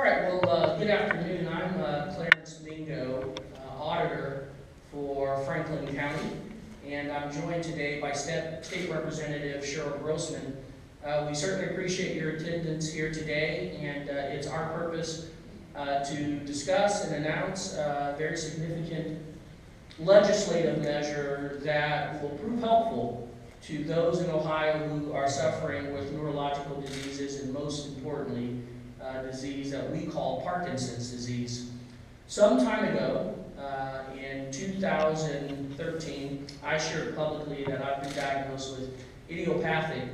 All right, well, good afternoon. I'm Clarence Mingo, Auditor for Franklin County, and I'm joined today by State Representative Cheryl Grossman. We certainly appreciate your attendance here today, and it's our purpose to discuss and announce a very significant legislative measure that will prove helpful to those in Ohio who are suffering with neurological diseases, and most importantly, disease that we call Parkinson's disease. Some time ago, in 2013, I shared publicly that I've been diagnosed with idiopathic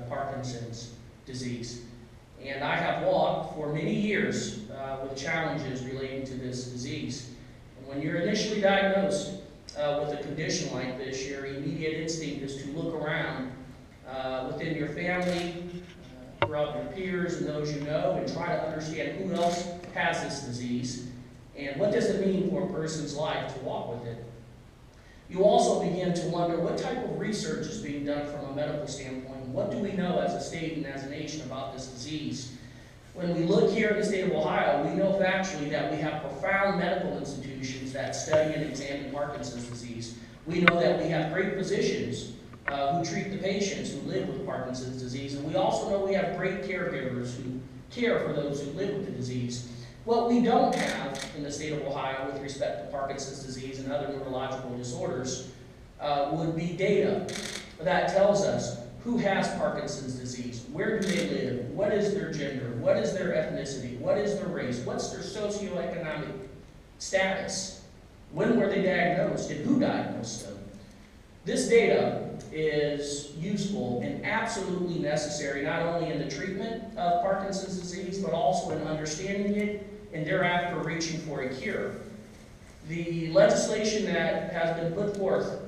Parkinson's disease. And I have walked for many years with challenges relating to this disease. And when you're initially diagnosed with a condition like this, your immediate instinct is to look around within your family, throughout your peers and those you know, and try to understand who else has this disease and what does it mean for a person's life to walk with it. You also begin to wonder what type of research is being done from a medical standpoint. What do we know as a state and as a nation about this disease? When we look here in the state of Ohio, we know factually that we have profound medical institutions that study and examine Parkinson's disease. We know that we have great physicians who treat the patients who live with Parkinson's disease, and we also know we have great caregivers who care for those who live with the disease. What we don't have in the state of Ohio with respect to Parkinson's disease and other neurological disorders would be data that tells us who has Parkinson's disease, where do they live, what is their gender, what is their ethnicity, what is their race, what's their socioeconomic status, when were they diagnosed, and who diagnosed them. This data is useful and absolutely necessary not only in the treatment of Parkinson's disease, but also in understanding it and thereafter reaching for a cure. The legislation that has been put forth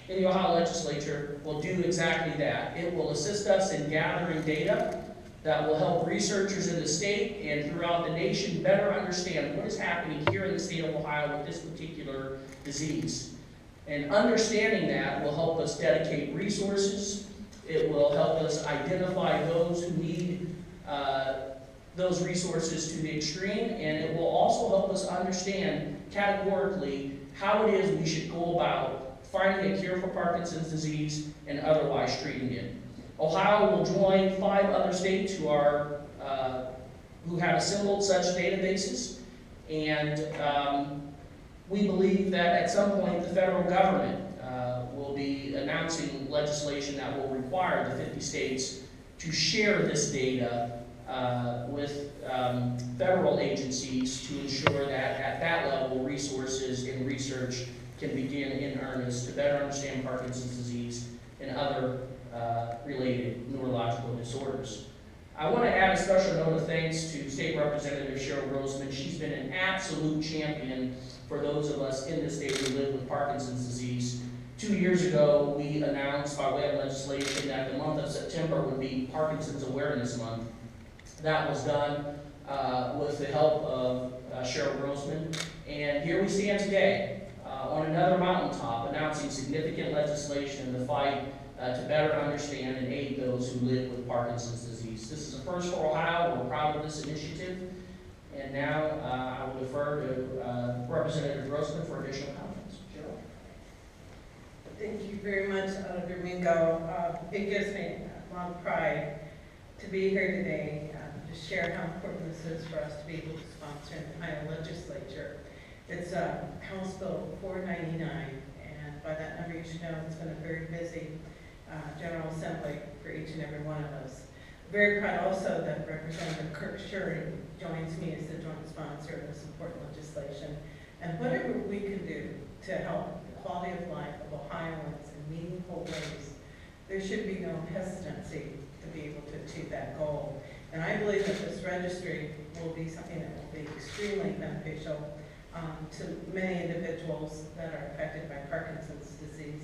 in the Ohio legislature will do exactly that. It will assist us in gathering data that will help researchers in the state and throughout the nation better understand what is happening here in the state of Ohio with this particular disease. And understanding that will help us dedicate resources. It will help us identify those who need those resources to the extreme, and it will also help us understand categorically how it is we should go about finding a cure for Parkinson's disease and otherwise treating it. Ohio will join 5 other states who have assembled such databases, and we believe that at some point the federal government will be announcing legislation that will require the 50 states to share this data with federal agencies to ensure that at that level resources and research can begin in earnest to better understand Parkinson's disease and other related neurological disorders. I want to add a special note of thanks to State Representative Cheryl Grossman. She's been an absolute champion for those of us in the state who live with Parkinson's disease. 2 years ago, we announced by way of legislation that the month of September would be Parkinson's Awareness Month. That was done with the help of Cheryl Grossman. And here we stand today on another mountaintop announcing significant legislation in the fight to better understand and aid those who live with Parkinson's disease. This is a first for Ohio. We're proud of this initiative. And now I will defer to Representative Grossman for additional comments. Cheryl? Thank you very much, Auditor Mingo. It gives me a lot of pride to be here today to share how important this is for us to be able to sponsor in the Ohio legislature. It's House Bill 499, and by that number you should know it's been a very busy General Assembly for each and every one of us. Very proud also that Representative Kirk Shurey joins me as the joint sponsor of this important legislation. And whatever we can do to help the quality of life of Ohioans in meaningful ways, there should be no hesitancy to be able to achieve that goal. And I believe that this registry will be something that will be extremely beneficial to many individuals that are affected by Parkinson's disease.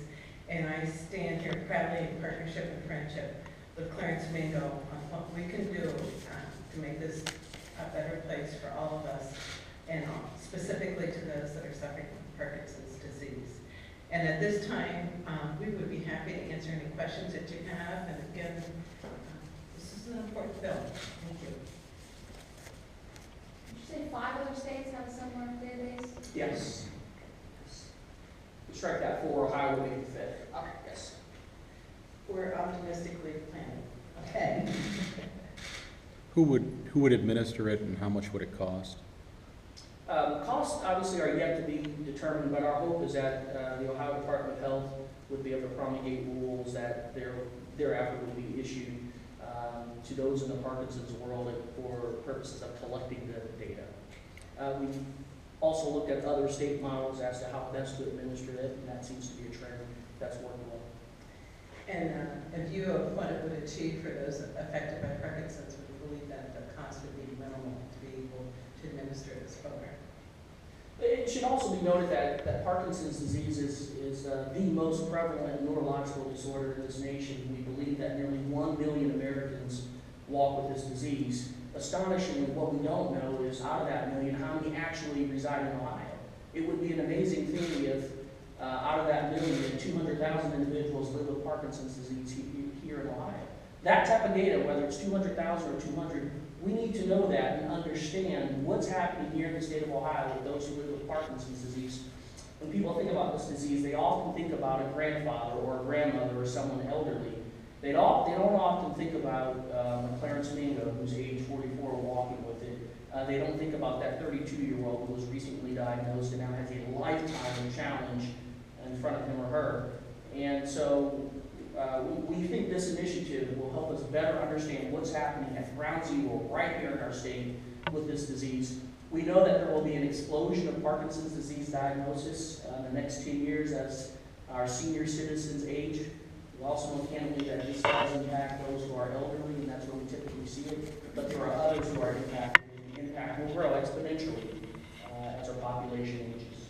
And I stand here proudly in partnership and friendship with Clarence Mingo on what we can do to make this a better place for all of us, and specifically to those that are suffering from Parkinson's disease. And at this time, we would be happy to answer any questions that you have. And again, this is an important bill. Thank you. somewhere in the database? Yes. Strike that for Ohio would make it fit. Okay, yes. We're optimistically planning. Okay. Who would administer it and how much would it cost? Costs obviously are yet to be determined, but our hope is that the Ohio Department of Health would be able to promulgate rules that thereafter would be issued to those in the Parkinson's world for purposes of collecting the data. We've also looked at other state models as to how best to administer it, and that seems to be a trend that's working well. And in view of what it would achieve for those affected by Parkinson's, we believe that the cost would be minimal to be able to administer this program. It should also be noted that Parkinson's disease is the most prevalent neurological disorder in this nation. We believe that nearly 1 million Americans walk with this disease. Astonishingly, what we don't know is out of that million, how many actually reside in Ohio. It would be an amazing thing if out of that million, 200,000 individuals live with Parkinson's disease here in Ohio. That type of data, whether it's 200,000 or 200, we need to know that and understand what's happening here in the state of Ohio with those who live with Parkinson's disease. When people think about this disease, they often think about a grandfather or a grandmother or someone elderly. They don't often think about Clarence Mingo, who's age 44, walking with it. They don't think about that 32-year-old who was recently diagnosed and now has a lifetime challenge in front of him or her. And so we think this initiative will help us better understand what's happening at ground zero right here in our state with this disease. We know that there will be an explosion of Parkinson's disease diagnosis in the next 10 years as our senior citizens age. We also know candidly that this does impact those who are elderly, and that's where we typically see it. But there are others who are impacted, and the impact will grow exponentially as our population ages.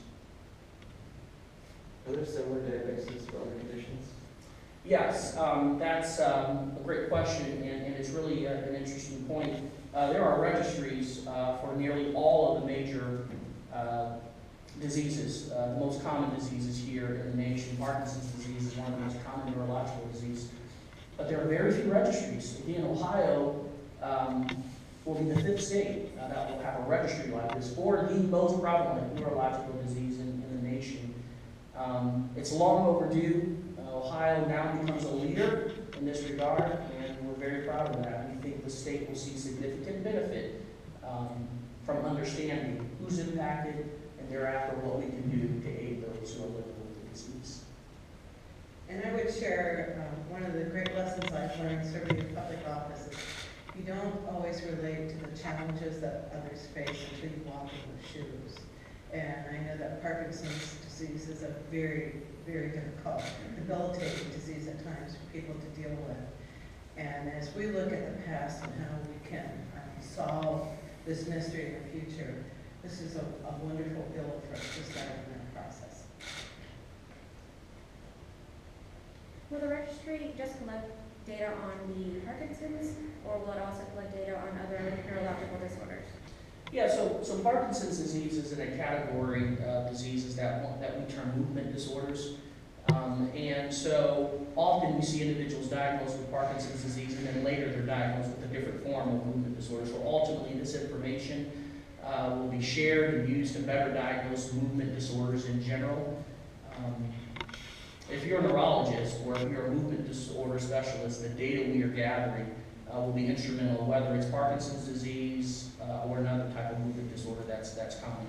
Are there similar databases for other conditions? Yes, that's a great question, and it's really an interesting point. There are registries for nearly all of the major diseases, the most common diseases here in the nation. Parkinson's disease is one of the most common neurological diseases. But there are very few registries. Again, Ohio will be the 5th state that will have a registry like this for the most prevalent neurological disease in the nation. It's long overdue. Ohio now becomes a leader in this regard, and we're very proud of that. We think the state will see significant benefit from understanding who's impacted and thereafter what we can do to aid those who are living with the disease. And I would share one of the great lessons I've learned serving in public office is you don't always relate to the challenges that others face until you walk in those shoes. And I know that Parkinson's disease is a very, very difficult, debilitating disease at times for people to deal with. And as we look at the past and how we can solve this mystery in the future, this is a wonderful bill for us to start in that process. Will the registry just collect data on the Parkinson's, or will it also collect data on other neurological disorders? Yeah, so Parkinson's disease is in a category of diseases that we term movement disorders. And so often we see individuals diagnosed with Parkinson's disease and then later they're diagnosed with a different form of movement disorder. So ultimately this information will be shared and used to better diagnose movement disorders in general. If you're a neurologist or if you're a movement disorder specialist, the data we are gathering will be instrumental, whether it's Parkinson's disease or another type of movement disorder that's common